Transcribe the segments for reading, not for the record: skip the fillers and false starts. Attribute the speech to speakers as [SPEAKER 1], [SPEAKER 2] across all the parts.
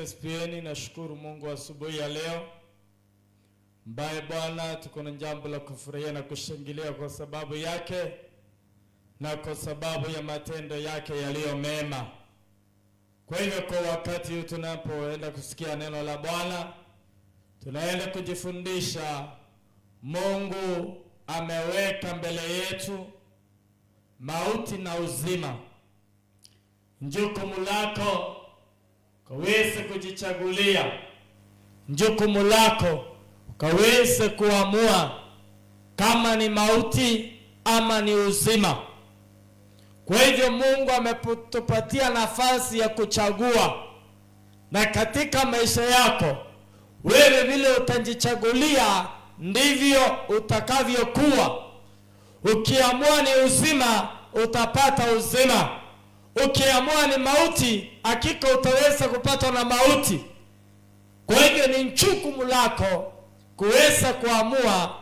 [SPEAKER 1] Yesu asifiwe. Nashukuru Mungu asubuhi ya leo ambaye Bwana tuko na jambo la kufurahia na kushangilia kwa sababu yake na kwa sababu ya matendo yake yaliyo mema. Kwa hivyo kwa wakati huu tunapoenda kusikia neno la Bwana, tunaenda kujifundisha Mungu ameweka mbele yetu mauti na uzima. Jukumu lako kaweze kujichagulia, jukumu lako kaweze kuamua kama ni mauti ama ni uzima. Kwa hivyo Mungu ametupatia nafasi ya kuchagua, na katika maisha yako wewe vile utajichagulia ndivyo utakavyokuwa. Ukiamua ni uzima utapata uzima, ukiamua ni mauti hakika utaweza kupata na mauti. Kwa hivyo ni jukumu lako kuweza kuamua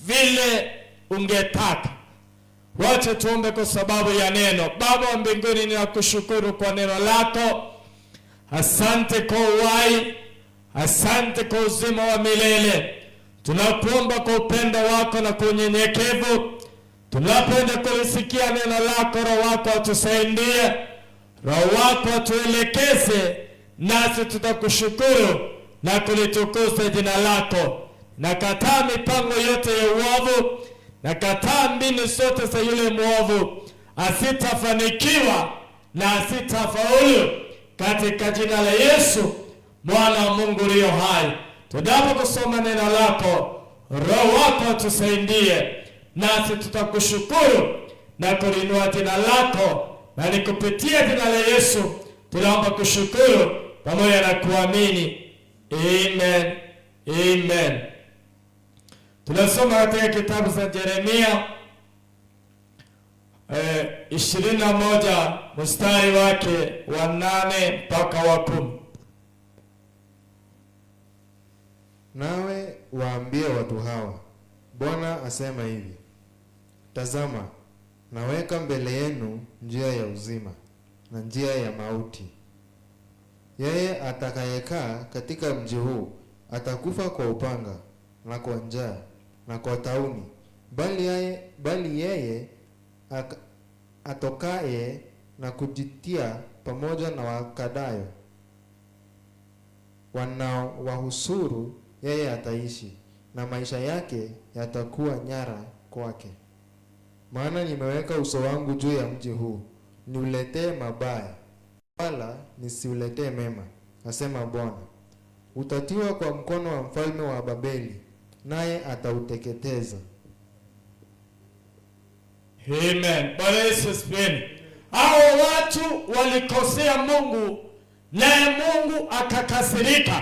[SPEAKER 1] vile ungetaka. Wacha tuombe kwa sababu ya neno. Baba wa mbinguni, ninakushukuru kwa neno lako. Asante kwa uhai, asante kwa uzima wa milele. Tunakuomba kwa upendo wako na kwa unyenyekevu, tunapoenda kulisikia neno lako, Roho wako atusaidie, Roho wako atuelekeze, nasi tutakushukuru na kulitukuza jina lako. Nakataa mipango yote ya uovu, nakataa mbinu zote za yule mwovu, asitafanikiwa na asitafaulu, katika jina la Yesu Mwana wa Mungu aliye hai. Tunapokusoma neno lako, Roho wako atusaidie, nasi tutakushukuru na kulinua jina lako, na ni kupitia jina la Yesu tunaomba kushukuru pamoja na kuamini. Amen. Amen. Tunasoma katika kitabu cha Yeremia 21 mstari wake wa 8 mpaka wa 10.
[SPEAKER 2] Nawe waambie watu hawa, Bwana asema hivi: tazama, naweka mbele yenu njia ya uzima na njia ya mauti. Yeye atakayekaa katika mji huu atakufa kwa upanga na kwa njaa na kwa tauni, bali yeye atokaye na kujitia pamoja na wakadayo wanaowahusuru, yeye ataishi, na maisha yake yatakuwa nyara kwake. Maana nimeweka uso wangu juu ya mji huu, niuletee mabaya wala nisiuletee mema, asema Bwana. Utatiwa kwa mkono wa mfalme wa Babeli, naye atauteketeza.
[SPEAKER 1] Amen. Bwana Yesu asifiwe. Hao watu walikosea Mungu, naye Mungu akakasirika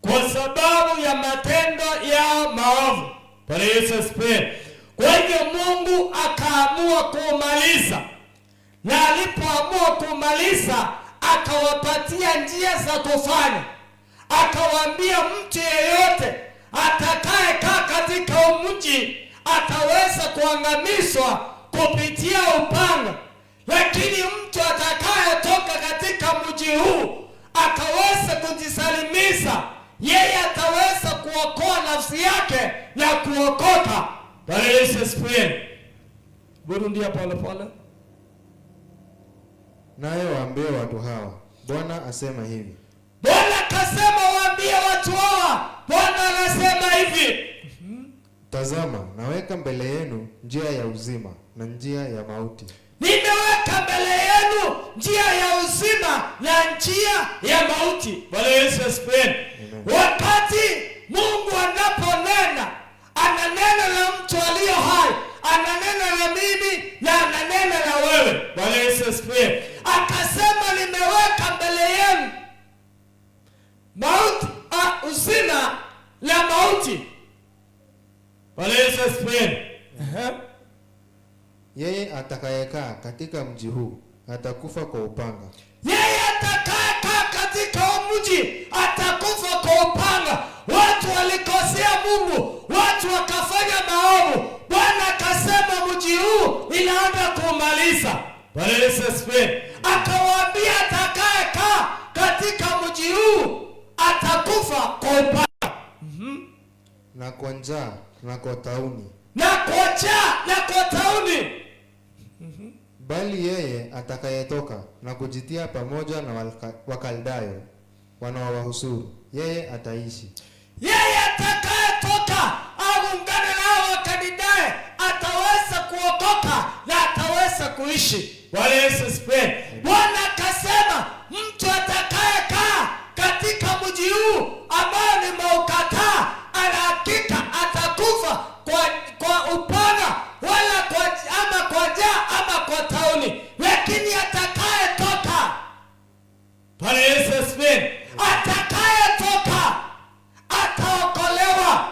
[SPEAKER 1] kwa sababu ya matendo ya maovu. Bwana Yesu asifiwe. Kwa hivyo Mungu akaamua kumaliza, na alipoamua kumaliza akawapatia njia za kufanya. Akawaambia mtu yeyote atakaye kaa katika mji ataweza kuangamizwa kupitia upanga, lakini mtu atakaye toka katika mji huu akaweza kujisalimisha, yeye ataweza kuokoa nafsi yake na kuokoka. Bwana Yesu asifiwe. Burudia pole pole.
[SPEAKER 2] Naye waambie watu hawa, Bwana asema hivi.
[SPEAKER 1] Bwana kasema waambie watu hawa, Bwana anasema hivi:
[SPEAKER 2] tazama, naweka mbele yenu njia ya uzima na njia ya mauti.
[SPEAKER 1] Nimeweka mbele yenu njia ya uzima na njia ya mauti. Bwana Yesu asifiwe. Wakati Mungu anaponena, ananena na mtu aliye hai, ananena na mimi na ananena na wewe. Bwana Yesu asifiwe. Akasema nimeweka mbele yenu mauti, uzima na mauti. Bwana Yesu asifiwe.
[SPEAKER 2] Yeye atakayekaa katika mji huu atakufa kwa upanga.
[SPEAKER 1] Yeye atakayekaa katika mji atakufa kwa upanga. Watu walikosea Mungu, watu wakafanya maovu. Bwana akasema mji huu inaenda kumaliza. Bwana Yesu asifiwe. Akawaambia atakayekaa katika mji huu atakufa kwa upanga.
[SPEAKER 2] na kwa njaa na kwa tauni.
[SPEAKER 1] Na kwa njaa na kwa tauni.
[SPEAKER 2] Bali yeye atakayetoka na kujitia pamoja na Wakaldayo wanaowahusuru, yeye ataishi.
[SPEAKER 1] Yeye atakayetoka aungane nao Wakaldayo ataweza kuokoka na ataweza kuishi. Bwana Yesu asifiwe. Bwana akasema mtu atakayekaa katika mji huu ambao nimeukataa, ana hakika atakufa kwa upanga, wala kwa njaa ama kwa tauni. Lakini atakayetoka, Bwana Yesu asifiwe, atakayetoka ataokolewa.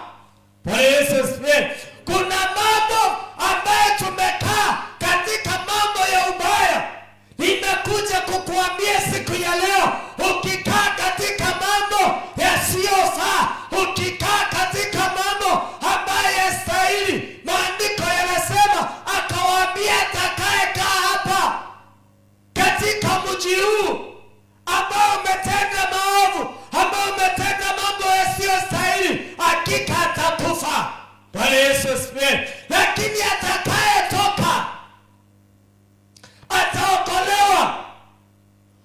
[SPEAKER 1] Bwana Yesu asifiwe. Kuna mambo ambayo tumekaa katika mambo ya ubaya. Nimekuja kukuambia siku ya leo, ukikaa katika mambo yasiyofaa, ukikaa katika mambo ambayo yastahili, maandiko yanasema akawaambia atakayekaa hapa katika mji huu ambao umetenda maovu, ambao umetenda mambo yasiyostahili, hakika atakufa. Bwana Yesu asifiwe. Lakini atakayetoka ataokolewa.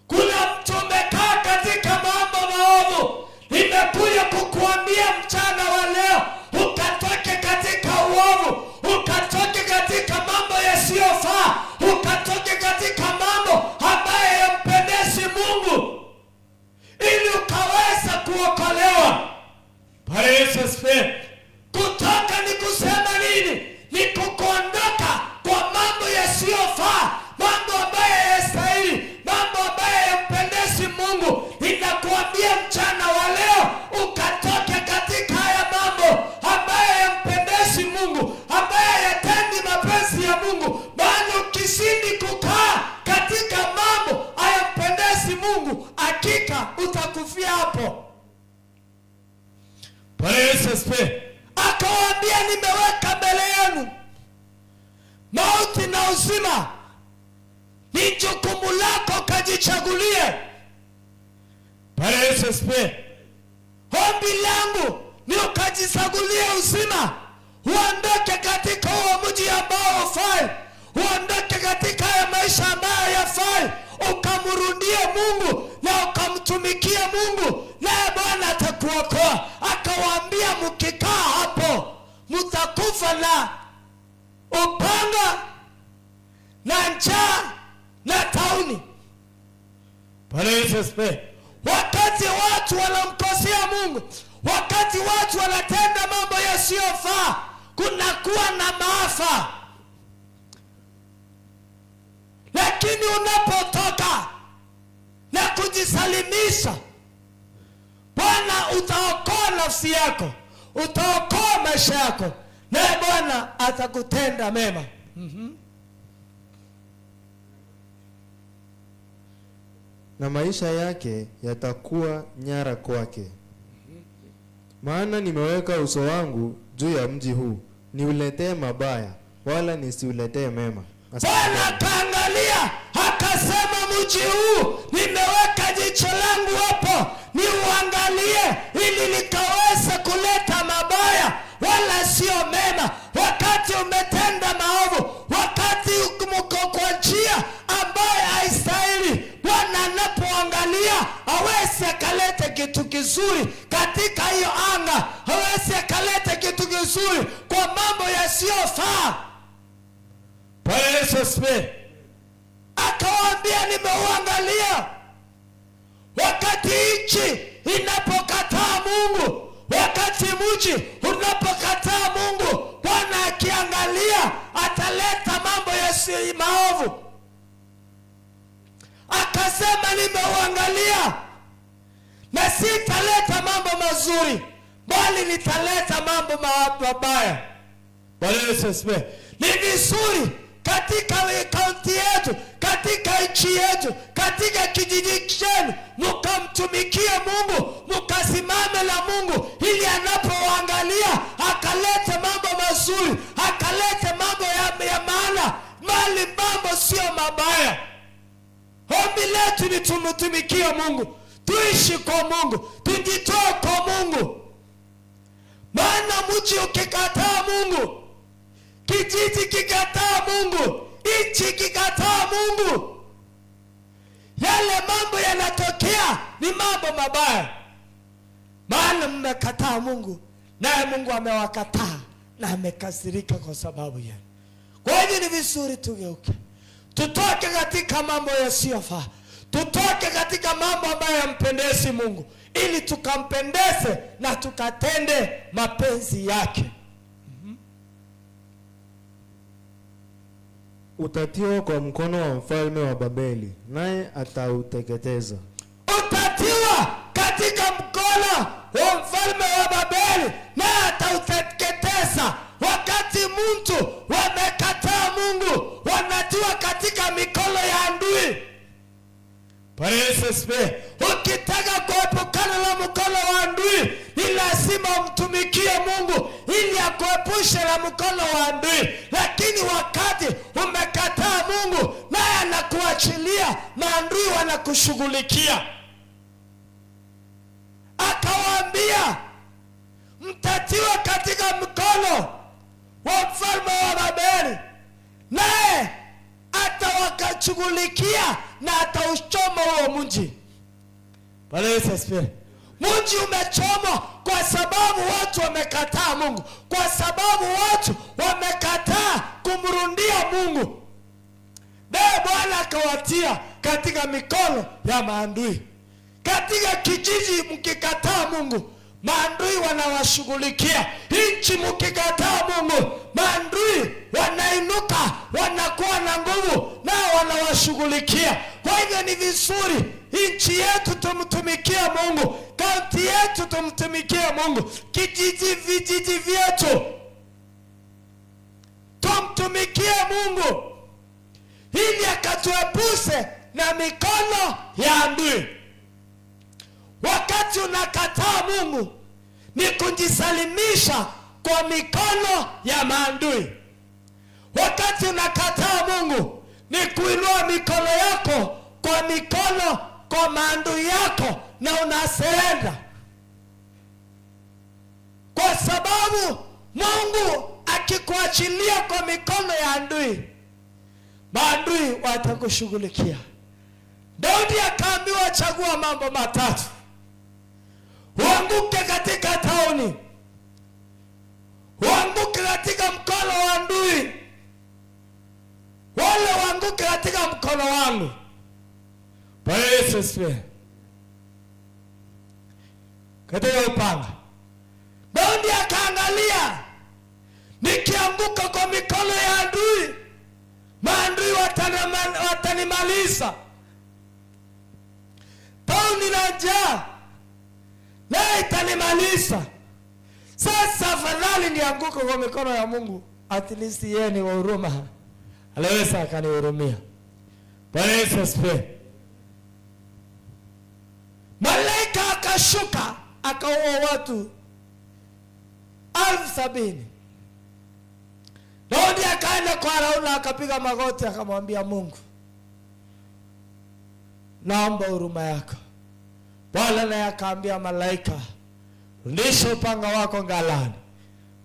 [SPEAKER 1] Kuna mtu umekaa katika mambo maovu, nimekuja kukuambia mchana wa leo ukatoke katika uovu, ukatoke katika mambo yasiyofaa, ukatoke katika mambo ambayo yampendezi Mungu, ili ukaweza kuokolewa. Bwana Yesu asifiwe. Kutoka ni kusema nini? Ni kuondoka kwa mambo yasiyofaa, mambo ambayo hayastahili, mambo ambayo yampendezi Mungu. Ninakuambia mchana wa leo ukatoke katika haya mambo ambayo yampendezi Mungu, ambayo yatendi mapenzi ya Mungu. Maana ukizidi kukaa katika mambo hayampendezi Mungu, hakika utakufia hapo. Bwana Yesu asifiwe. Akawaambia nimeweka mbele yenu mauti na uzima, ni jukumu lako kajichagulie. Bwana Yesu asifiwe. Ombi langu ni ukajichagulie uzima, uondoke katika huo mji ambao hufai, uondoke katika haya maisha ambayo yafai, ukamrudie Mungu na ukamtumikie Mungu, naye Bwana atakuokoa. Akawaambia mkikaa hapo mtakufa na upanga na njaa na tauni. Bwana Yesu asifiwe. Wakati watu wanamkosea Mungu, wakati watu wanatenda mambo yasiyofaa, kunakuwa na maafa. Lakini unapotoka na kujisalimisha, Bwana utaokoa nafsi yako, utaokoa maisha yako, naye Bwana atakutenda mema.
[SPEAKER 2] Na maisha yake yatakuwa nyara kwake. Maana nimeweka uso wangu juu ya mji huu, niuletee mabaya wala nisiuletee mema.
[SPEAKER 1] Bwana akaangalia akasema, mji huu nimeweka jicho langu hapo, niuangalie ili nikaweza kuleta mabaya wala sio mema. Wakati umetenda maovu, wakati uko kwa njia ambayo haistahili, Bwana anapoangalia hawezi akalete kitu kizuri katika hiyo anga, hawezi akalete kitu kizuri kwa mambo yasiyofaa. Bwana Yesu asifiwe. Akawaambia nimeuangalia. Wakati nchi inapokataa Mungu, wakati mji unapokataa Mungu, Bwana akiangalia ataleta mambo yasiyo maovu. Akasema nimeuangalia na sitaleta mambo mazuri, bali nitaleta mambo mabaya. Bwana Yesu asifiwe. Ni vizuri katika kaunti yetu, katika nchi yetu, katika kijiji chenu, mkamtumikie Mungu, mkasimame na Mungu, ili anapoangalia akalete mambo mazuri, akalete mambo ya maana, mali mambo sio mabaya. Ombi letu ni tumtumikie Mungu, tuishi kwa Mungu, tujitoe kwa Mungu. Mungu, kijiji kikataa Mungu, nchi kikataa Mungu, yale mambo yanatokea ni mambo mabaya, maana mmekataa Mungu, naye Mungu amewakataa na amekasirika kwa sababu yenu. Kwa hiyo ni vizuri tugeuke, tutoke katika mambo yasiyofaa, tutoke katika mambo ambayo yampendezi Mungu, ili tukampendeze na tukatende mapenzi yake.
[SPEAKER 2] Utatiwa kwa mkono wa mfalme wa Babeli, naye atauteketeza.
[SPEAKER 1] Utatiwa katika mkono wa mfalme wa Babeli, naye atauteketeza. Wakati mtu wamekataa Mungu, wanatiwa katika mikono ya adui. Ukitaka kuepukana na mkono wa adui, ni lazima umtumikie Mungu ili akuepushe na mkono wa adui. Lakini wakati umekataa Mungu, naye anakuachilia, maadui wanakushughulikia. Akawaambia, mtatiwa katika mkono wa mfalme wa Babeli, naye atawakashughulikia na atauchoma huo mji. Bwana Yesu asifiwe. Mji umechomwa kwa sababu watu wamekataa Mungu, kwa sababu watu wamekataa kumrundia Mungu. Naye Bwana akawatia katika mikono ya maadui. Katika kijiji mkikataa Mungu, maadui wanawashughulikia. Nchi mkikataa Mungu, maadui wanainuka, wanakuwa na nguvu, nao wanawashughulikia. Kwa hivyo ni vizuri nchi yetu tumtumikie Mungu, kaunti yetu tumtumikie Mungu, vijiji vyetu tumtumikie Mungu, ili akatuepushe na mikono ya adui. Wakati unakataa Mungu ni kujisalimisha kwa mikono ya maadui. Wakati unakataa Mungu ni kuinua mikono yako kwa mikono kwa maadui yako, na unaserenda, kwa sababu Mungu akikuachilia kwa mikono ya adui, maadui watakushughulikia. Daudi akaambiwa, chagua mambo matatu: uanguke katika tauni, uanguke katika mkono wa adui, wala uanguke katika mkono wangu. Bwana Yesu asifiwe. Katika upanga, Daudi akaangalia, nikianguka kwa mikono ya adui, maadui watanimaliza. Tauni na njaa naye itanimaliza. Sasa afadhali nianguke kwa mikono ya Mungu, at least yeye ni wa huruma, anaweza akanihurumia. Bwana Yesu asifiwe. Malaika akashuka akaua watu 70,000. Daudi akaenda kwa Arauna, akapiga magoti, akamwambia Mungu, naomba huruma yako. Bwana naye akaambia malaika, rudisha upanga wako ghalani.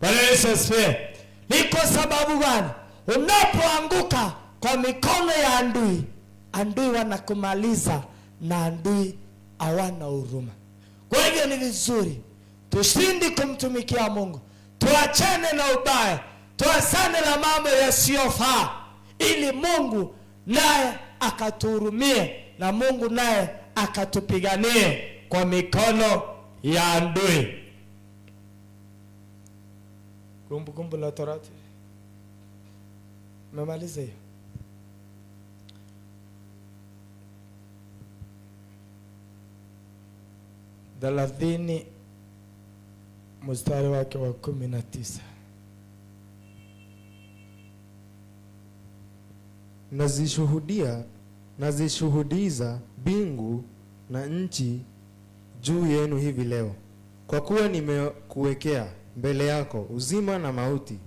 [SPEAKER 1] Bwana Yesu asifiwe. Ni kwa sababu gani? Unapoanguka kwa mikono ya adui, adui wanakumaliza, na adui hawana huruma. Kwa hivyo ni vizuri tusindi kumtumikia Mungu, tuachane na ubaya, tuachane na mambo yasiyofaa, ili Mungu naye akatuhurumie, na Mungu naye akatupiganie kwa mikono ya adui. Kumbukumbu la Torati. Memaliza hiyo. Thelathini mstari wake wa 19.
[SPEAKER 2] Nazishuhudiza mbingu na nchi juu yenu hivi leo, kwa kuwa nimekuwekea mbele yako uzima na mauti,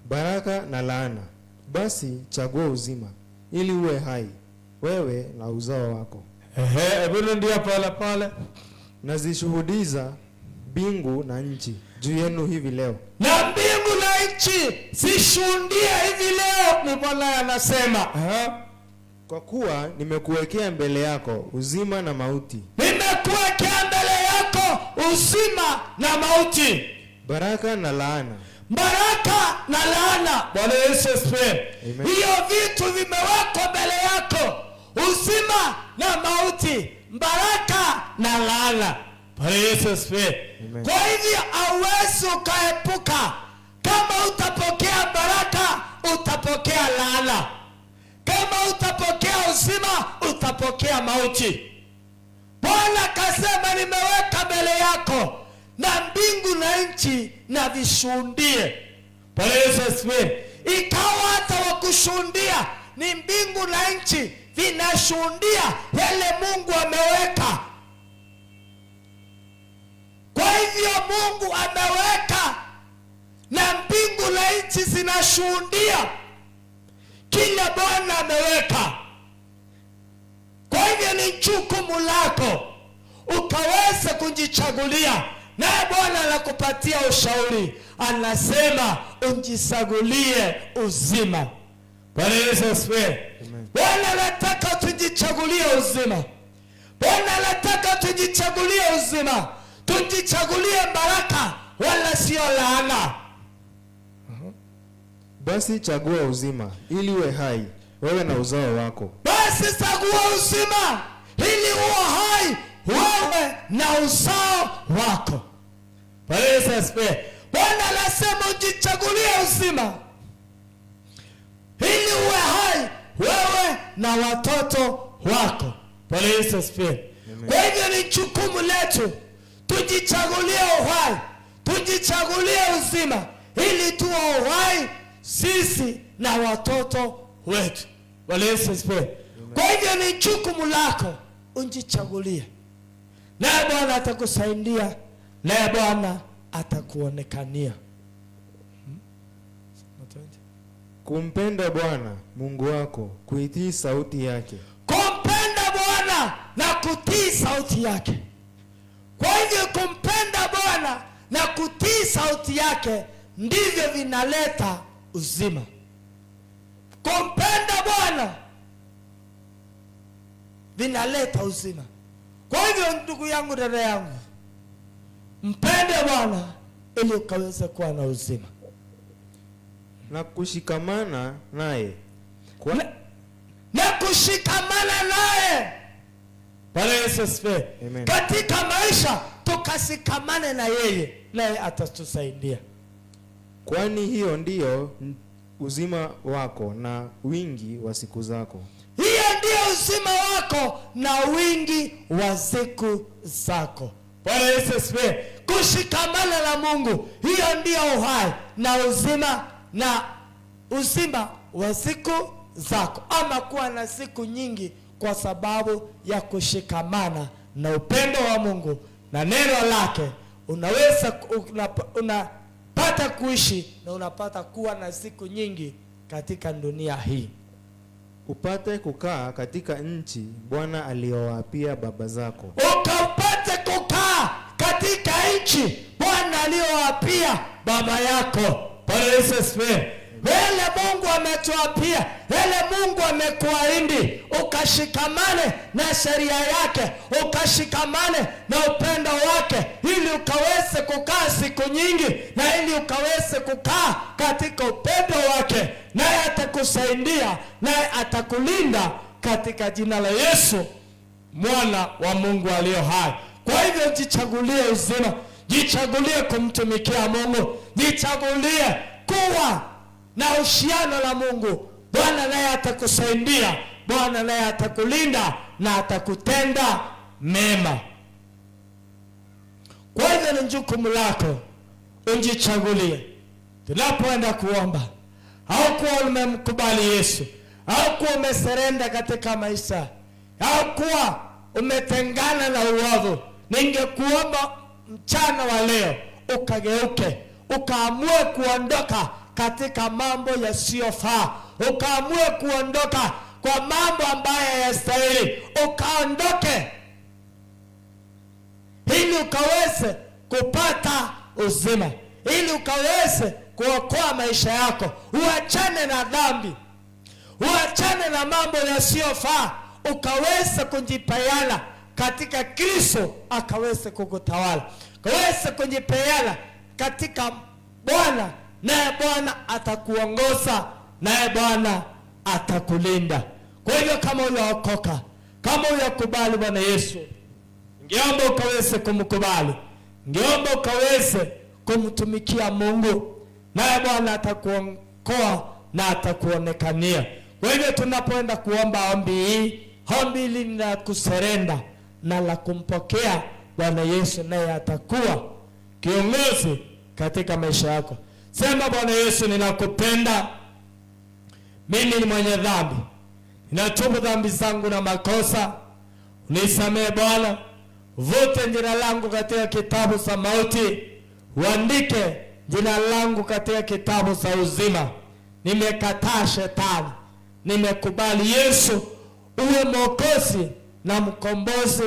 [SPEAKER 2] baraka na laana. Basi chagua uzima, ili uwe hai, wewe na uzao wako.
[SPEAKER 1] Hebu ndio pale.
[SPEAKER 2] Nazishuhudiza mbingu na nchi juu yenu hivi leo.
[SPEAKER 1] Na mbingu na nchi zishuhudie hivi leo. Ni Bwana anasema,
[SPEAKER 2] kwa kuwa nimekuwekea mbele yako uzima na mauti,
[SPEAKER 1] nimekuwekea mbele yako uzima na mauti,
[SPEAKER 2] baraka na laana.
[SPEAKER 1] Baraka na laana. Bwana Yesu asifiwe. Hiyo vitu vimewekwa mbele yako, uzima na mauti, baraka na laana. Bwana Yesu asifiwe. Kwa hivyo hauwezi ukaepuka. Kama utapokea baraka, utapokea laana. Kama utapokea uzima, utapokea mauti. Bwana akasema, nimeweka mbele yako na mbingu na nchi na vishuhudie. Bwana Yesu asifiwe. Ikawa hata wakushuhudia ni mbingu na nchi vinashuhudia yale Mungu ameweka. Kwa hivyo Mungu ameweka na mbingu na nchi zinashuhudia kile Bwana ameweka. Kwa hivyo ni jukumu lako ukaweza kujichagulia. Naye Bwana anakupatia ushauri, anasema ujichagulie uzima. Bwana Yesu asifiwe. Bwana anataka tujichagulie uzima. Bwana anataka tujichagulie uzima, tujichagulie baraka wala sio laana.
[SPEAKER 2] Basi chagua uzima ili uwe hai, wewe na uzao wako.
[SPEAKER 1] Basi chagua uzima ili uwe hai, wewe na uzao wako. Bwana Yesu asifiwe. Bwana anasema ujichagulie uzima ili uwe hai, wewe na watoto wako. Bwana Yesu asifiwe. Kwa hivyo ni jukumu letu tujichagulie uhai, tujichagulie uzima ili tuwe uhai sisi na watoto wetu. Bwana Yesu asifiwe. Kwa hivyo ni jukumu lako ujichagulie. Naye Bwana atakusaidia, naye Bwana atakuonekania.
[SPEAKER 2] Kumpenda Bwana Mungu wako, kuitii sauti yake.
[SPEAKER 1] Kumpenda Bwana na kutii sauti yake. Kwa hivyo kumpenda Bwana na kutii sauti yake ndivyo vinaleta uzima. Kumpenda Bwana vinaleta uzima. Kwa hivyo ndugu yangu, dada yangu, mpende Bwana ili ukaweze kuwa na uzima
[SPEAKER 2] na kushikamana naye
[SPEAKER 1] na kushikamana naye. Bwana Yesu asifiwe. Katika maisha tukashikamane na yeye, naye atatusaidia.
[SPEAKER 2] Kwani hiyo ndiyo uzima wako na wingi wa siku zako.
[SPEAKER 1] Hiyo ndiyo uzima wako na wingi wa siku zako. Bwana Yesu asifiwe. Kushikamana na Mungu, hiyo ndiyo uhai na uzima wa siku zako, ama kuwa na siku nyingi kwa sababu ya kushikamana na upendo wa Mungu na neno lake. Unaweza unapata kuishi na unapata kuwa na siku nyingi katika dunia hii,
[SPEAKER 2] upate kukaa katika nchi Bwana aliyowaapia baba zako.
[SPEAKER 1] Ukapate kukaa katika nchi Bwana aliyowaapia baba yako. Bwana Yesu asifiwe. Yale Mungu ametuapia, yale Mungu amekuahidi, ukashikamane na sheria yake, ukashikamane na upendo wake, ili ukaweze kukaa siku nyingi, na ili ukaweze kukaa katika upendo wake, naye atakusaidia, naye atakulinda katika jina la Yesu mwana wa Mungu aliye hai. Kwa hivyo jichagulie uzima, jichagulie kumtumikia Mungu, jichagulie kuwa na uhusiano na Mungu. Bwana naye atakusaidia, Bwana naye atakulinda na atakutenda mema. Kwa hivyo ni jukumu lako ujichagulie. Tunapoenda kuomba, au kuwa umemkubali Yesu, au kuwa umeserenda katika maisha, au kuwa umetengana na uovu, ningekuomba mchana wa leo ukageuke, ukaamue kuondoka katika mambo yasiyofaa, ukaamue kuondoka kwa mambo ambayo hayastahili, ukaondoke ili ukaweze kupata uzima, ili ukaweze kuokoa maisha yako. Uachane na dhambi, uachane na mambo yasiyofaa, ukaweze kujipeana katika Kristo, akaweze kukutawala. Ukaweze kujipeana katika Bwana, naye Bwana atakuongoza, naye Bwana atakulinda. Kwa hivyo kama unaokoka, kama unakubali Bwana Yesu, ngeomba ukaweze kumkubali, ngeomba ukaweze kumtumikia Mungu, naye Bwana atakuokoa na atakuonekania. Kwa hivyo tunapoenda kuomba ombi hili ni la kuserenda na la kumpokea Bwana Yesu, naye atakuwa kiongozi katika maisha yako. Sema, Bwana Yesu, ninakupenda. Mimi ni mwenye dhambi. Ninatubu dhambi zangu na makosa. Unisamehe Bwana. Vute jina langu katika kitabu cha mauti. Uandike jina langu katika kitabu cha uzima. Nimekataa shetani. Nimekubali Yesu uwe mwokozi na mkombozi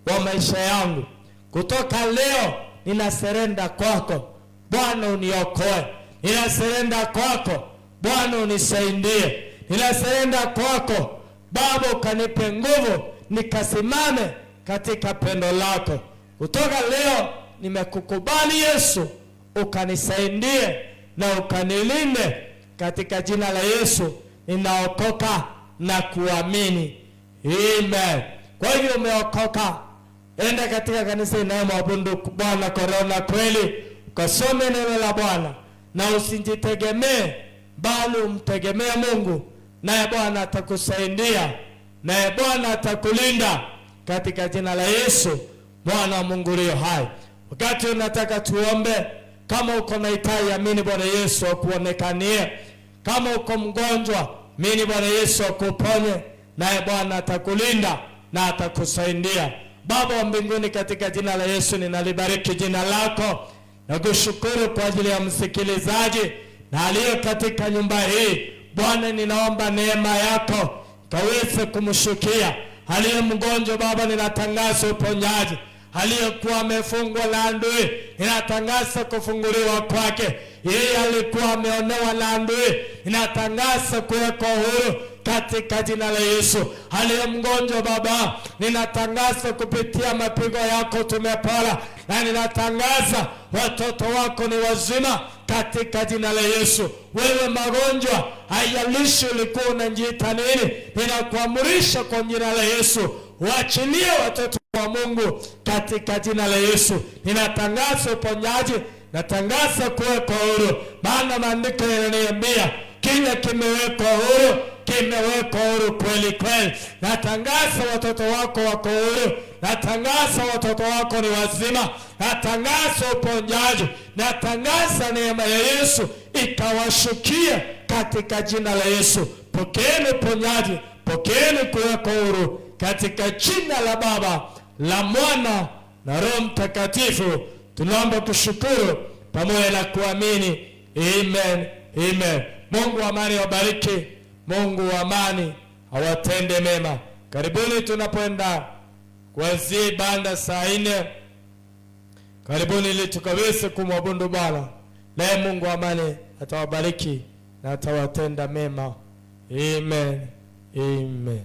[SPEAKER 1] wa maisha yangu. Kutoka leo ninaserenda kwako Bwana, uniokoe. Ninaserenda kwako Bwana, unisaidie. Ninaserenda kwako Baba, ukanipe nguvu nikasimame katika pendo lako. Kutoka leo nimekukubali Yesu, ukanisaidie na ukanilinde. Katika jina la Yesu ninaokoka na kuamini. Amen. Kwa hivyo umeokoka, enda katika kanisa inayomwabudu Bwana korona kweli, ukasome neno la Bwana na usijitegemee, bali umtegemee Mungu, naye Bwana atakusaidia, naye Bwana atakulinda katika jina la Yesu Bwana wa Mungu aliye hai. Wakati unataka tuombe, kama uko na hitaji, amini Bwana Yesu akuonekanie. Kama uko mgonjwa, amini Bwana Yesu akuponye, naye Bwana atakulinda na atakusaidia. Baba wa mbinguni, katika jina la Yesu ninalibariki jina lako na kushukuru kwa ajili ya msikilizaji na aliye katika nyumba hii. Bwana, ninaomba neema yako kaweze kumshukia aliye mgonjwa. Baba, ninatangaza uponyaji. Aliyekuwa amefungwa na adui, ninatangaza kufunguliwa kwake. Yeye alikuwa ameonewa na adui, ninatangaza kuwekwa huru katika jina la Yesu. Aliye mgonjwa Baba, ninatangaza kupitia mapigo yako tumepona, na ninatangaza watoto wako ni wazima katika jina la Yesu. Wewe magonjwa, haijalishi ulikuwa unajiita nini, ninakuamrisha kwa jina la Yesu, waachilie watoto wa Mungu katika jina la Yesu. Ninatangaza uponyaji, natangaza kuwekwa huru, maana maandiko yananiambia kile kimewekwa huru kimewekwa huru kweli kweli. Natangaza watoto wako wako huru, natangaza watoto wako ni wazima, natangaza uponyaji, natangaza neema ya Yesu ikawashukia katika jina la Yesu. Pokeeni uponyaji, pokeeni kuwekwa huru katika jina la Baba, la Mwana na Roho Mtakatifu. Tunaomba kushukuru pamoja na kuamini. Amen. Amen. Mungu wa amani wabariki. Mungu wa amani awatende mema. Karibuni tunapoenda kuanzia ibada saa 4. Karibuni ili tukaweze kumwabudu Bwana. Naye Mungu wa amani atawabariki na atawatenda mema. Amen. Amen.